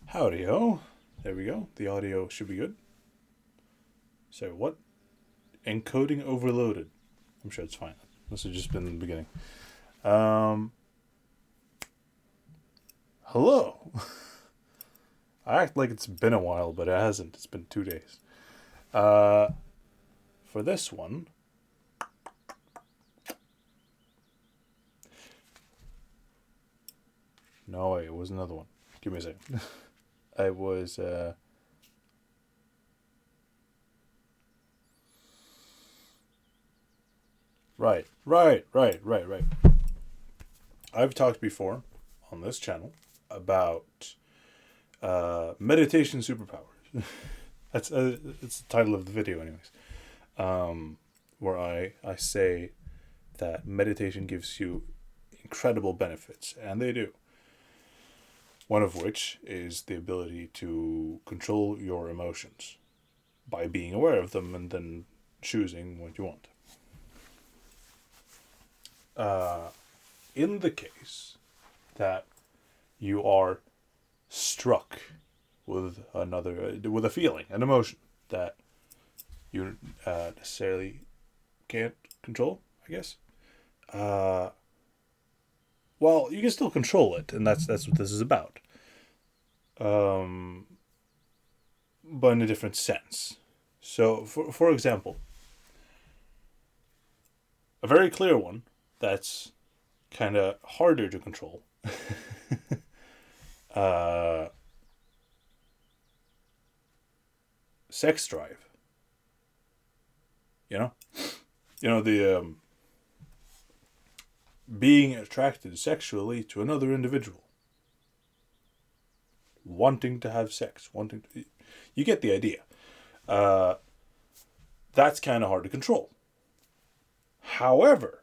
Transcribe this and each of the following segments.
Howdy-ho. There we go. The audio should be good. So what? Encoding overloaded. I'm sure it's fine. This has just been the beginning. Hello. I act like it's been a while, but it hasn't. It's been 2 days. For this one, no wait, it was another one. Give me a second. It was right. I've talked before on this channel about meditation superpowers. That's it's the title of the video, anyways. Where I say that meditation gives you incredible benefits, and they do. One of which is the ability to control your emotions by being aware of them and then choosing what you want. In the case that you are struck with with a feeling, an emotion that you necessarily can't control, I guess. Well, you can still control it, and that's what this is about. But in a different sense. So, for example, a very clear one that's kind of harder to control. uh, Sex drive. You know, the being attracted sexually to another individual, wanting to have sex, you get the idea. That's kind of hard to control. However,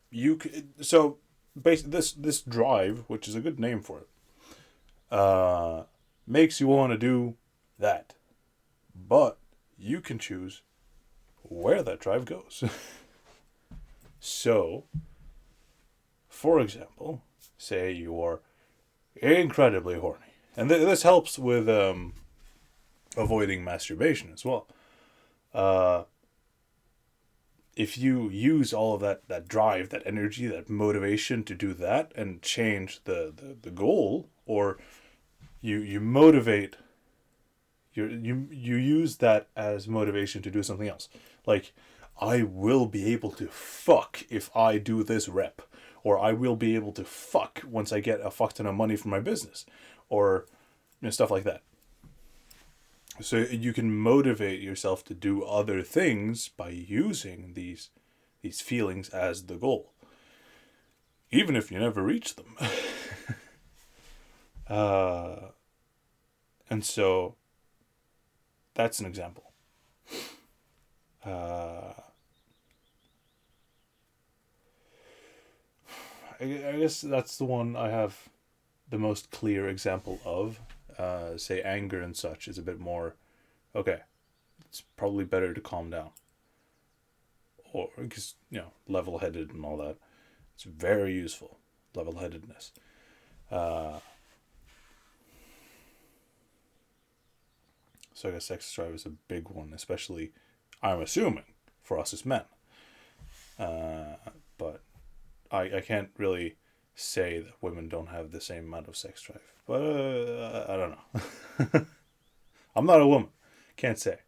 basically this drive, which is a good name for it, makes you want to do that, but you can choose where that drive goes. So, for example, say you are incredibly horny, and this helps with avoiding masturbation as well. If you use all of that drive, that energy, that motivation to do that, and change the goal, or you motivate, you use that as motivation to do something else, like, I will be able to fuck if I do this rep, or I will be able to fuck once I get a fuck ton of money from my business, or stuff like that. So you can motivate yourself to do other things by using these feelings as the goal, even if you never reach them. And so that's an example. I guess that's the one I have the most clear example of. Say anger and such is a bit more, okay, it's probably better to calm down, or because level-headed and all that. It's very useful, level-headedness. So I guess sex drive is a big one, especially, I'm assuming, for us as men. But I can't really say that women don't have the same amount of sex drive. But I don't know. I'm not a woman. Can't say.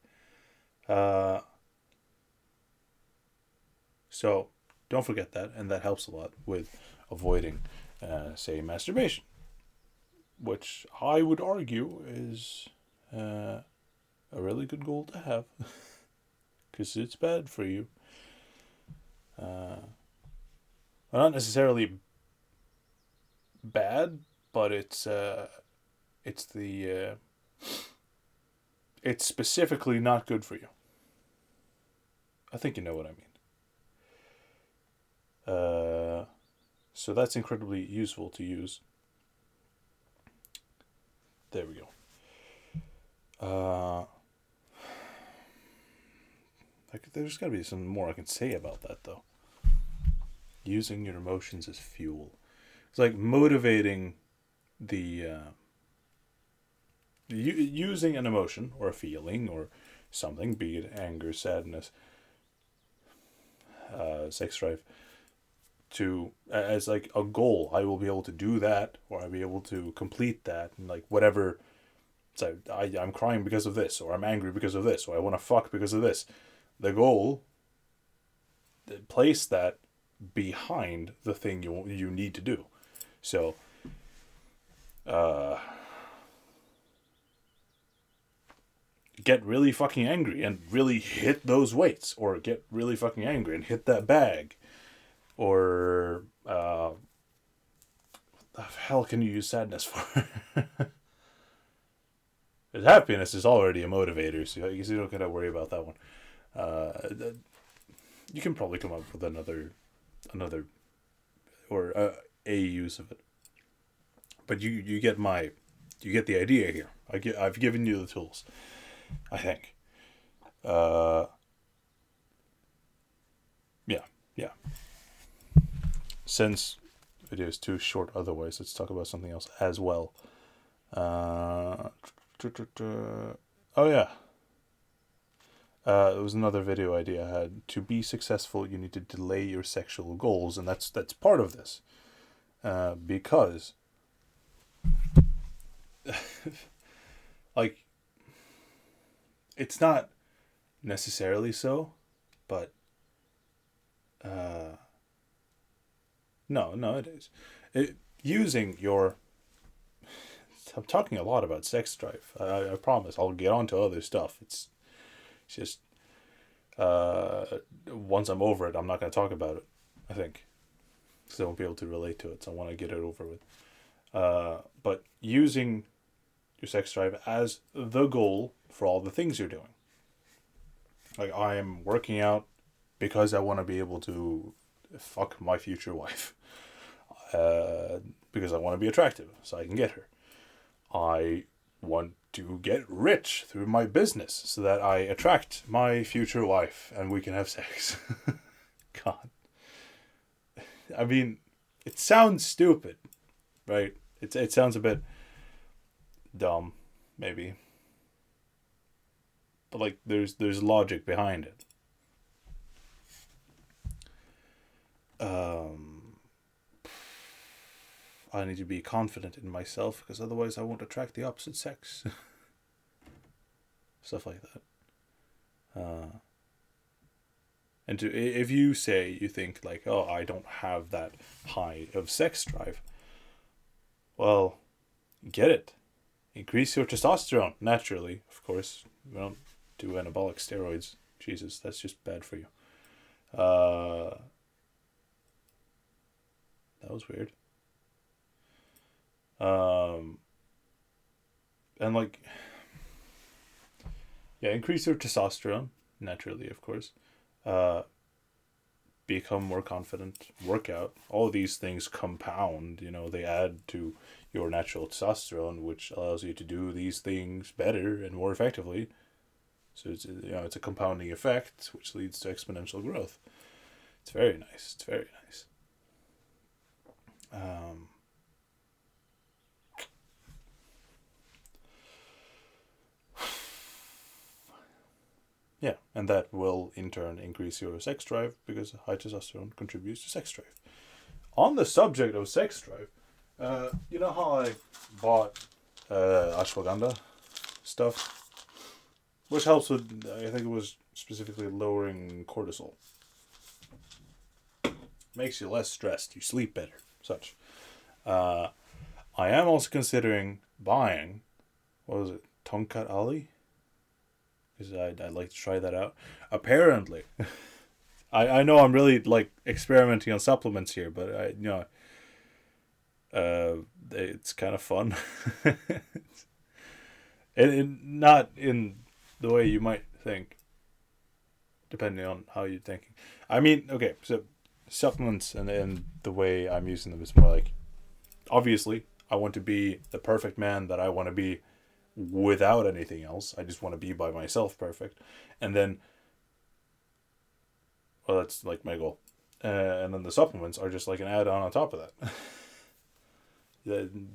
So don't forget that, and that helps a lot with avoiding, say, masturbation, which I would argue is a really good goal to have, because it's bad for you. Well, not necessarily bad, but it's it's specifically not good for you. I think you know what I mean. So that's incredibly useful to use. There we go. There's got to be some more I can say about that, though. Using your emotions as fuel. It's like motivating the using an emotion or a feeling or something, be it anger, sadness, sex drive, to as like a goal. I will be able to do that, or I'll be able to complete that, and like whatever. So I'm crying because of this, or I'm angry because of this, or I want to fuck because of this. The goal, place that behind the thing you need to do. So, get really fucking angry and really hit those weights, or get really fucking angry and hit that bag, or what the hell can you use sadness for? Happiness is already a motivator, so I guess you don't gotta worry about that one. You can probably come up with another, or a use of it. But you get the idea here. I've given you the tools, I think. Yeah, yeah. Since the video is too short otherwise, let's talk about something else as well. Oh yeah. It was another video idea I had. To be successful, you need to delay your sexual goals, and that's part of this. Because like, it's not necessarily so, but no, it is. Using your... I'm talking a lot about sex drive. I promise I'll get on to other stuff. It's just once I'm over it, I'm not going to talk about it, I think, because I won't be able to relate to it, so I want to get it over with. But using your sex drive as the goal for all the things you're doing. Like, I am working out because I want to be able to fuck my future wife. Because I want to be attractive, so I can get her. I want to get rich through my business so that I attract my future wife and we can have sex. God. I mean, it sounds stupid, right? It sounds a bit dumb, maybe. But like, there's logic behind it. I need to be confident in myself, because otherwise I won't attract the opposite sex. Stuff like that. And if you say, you think like, oh, I don't have that high of sex drive, well, get it. Increase your testosterone, naturally, of course. We don't do anabolic steroids. Jesus, that's just bad for you. That was weird. And like, yeah, increase your testosterone, naturally, of course. Become more confident, work out. All of these things compound, they add to your natural testosterone, which allows you to do these things better and more effectively. So it's a compounding effect, which leads to exponential growth. It's very nice. It's very nice. Yeah, and that will in turn increase your sex drive, because high testosterone contributes to sex drive. On the subject of sex drive, you know how I bought ashwagandha stuff, which helps with, I think it was specifically lowering cortisol. Makes you less stressed, you sleep better, such. I am also considering buying, what was it, Tongkat Ali? Because I'd like to try that out. Apparently, I know I'm really like experimenting on supplements here, but it's kind of fun. and not in the way you might think, depending on how you're thinking. I mean, okay, so supplements and the way I'm using them is more like, obviously, I want to be the perfect man that I want to be without anything else. I just want to be by myself perfect. And then, well, that's like my goal. And then the supplements are just like an add-on on top of that.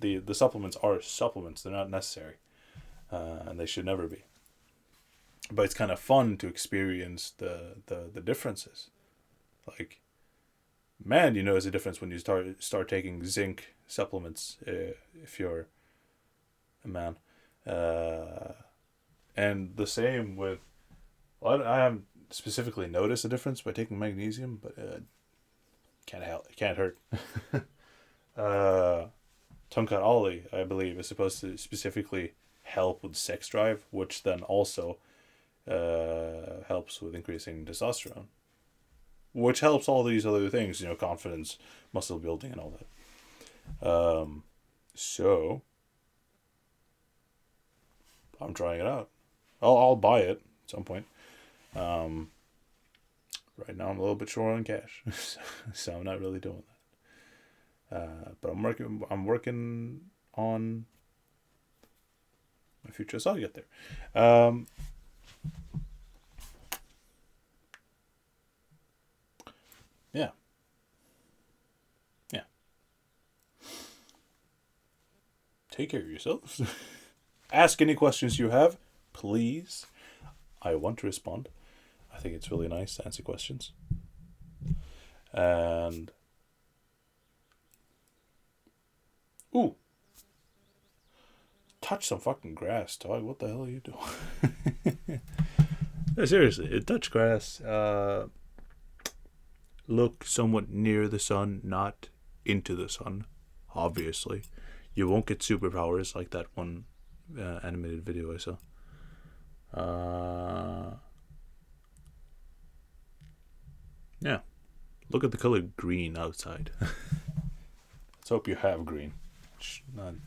The supplements are supplements. They're not necessary. and they should never be. But it's kind of fun to experience the differences. Like, man, you notice a difference when you start taking zinc supplements if you're a man. And the same with, well, I haven't specifically noticed a difference by taking magnesium, but can't help, it can't hurt. Tongkat Ali, I believe, is supposed to specifically help with sex drive, which then also helps with increasing testosterone, which helps all these other things, confidence, muscle building, and all that. So I'm trying it out. I'll buy it at some point. Right now I'm a little bit short on cash, so I'm not really doing that. But I'm working on my future, so I'll get there. Yeah. Take care of yourselves. Ask any questions you have, please. I want to respond. I think it's really nice to answer questions. And ooh, touch some fucking grass, dog. What the hell are you doing? No, seriously, touch grass. Look somewhat near the sun, not into the sun. Obviously, you won't get superpowers like that one animated video I saw. Yeah, look at the color green outside. Let's hope you have green.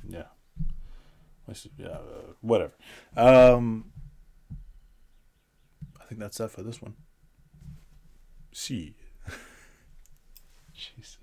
Yeah. Whatever. I think that's that for this one. See. Jesus.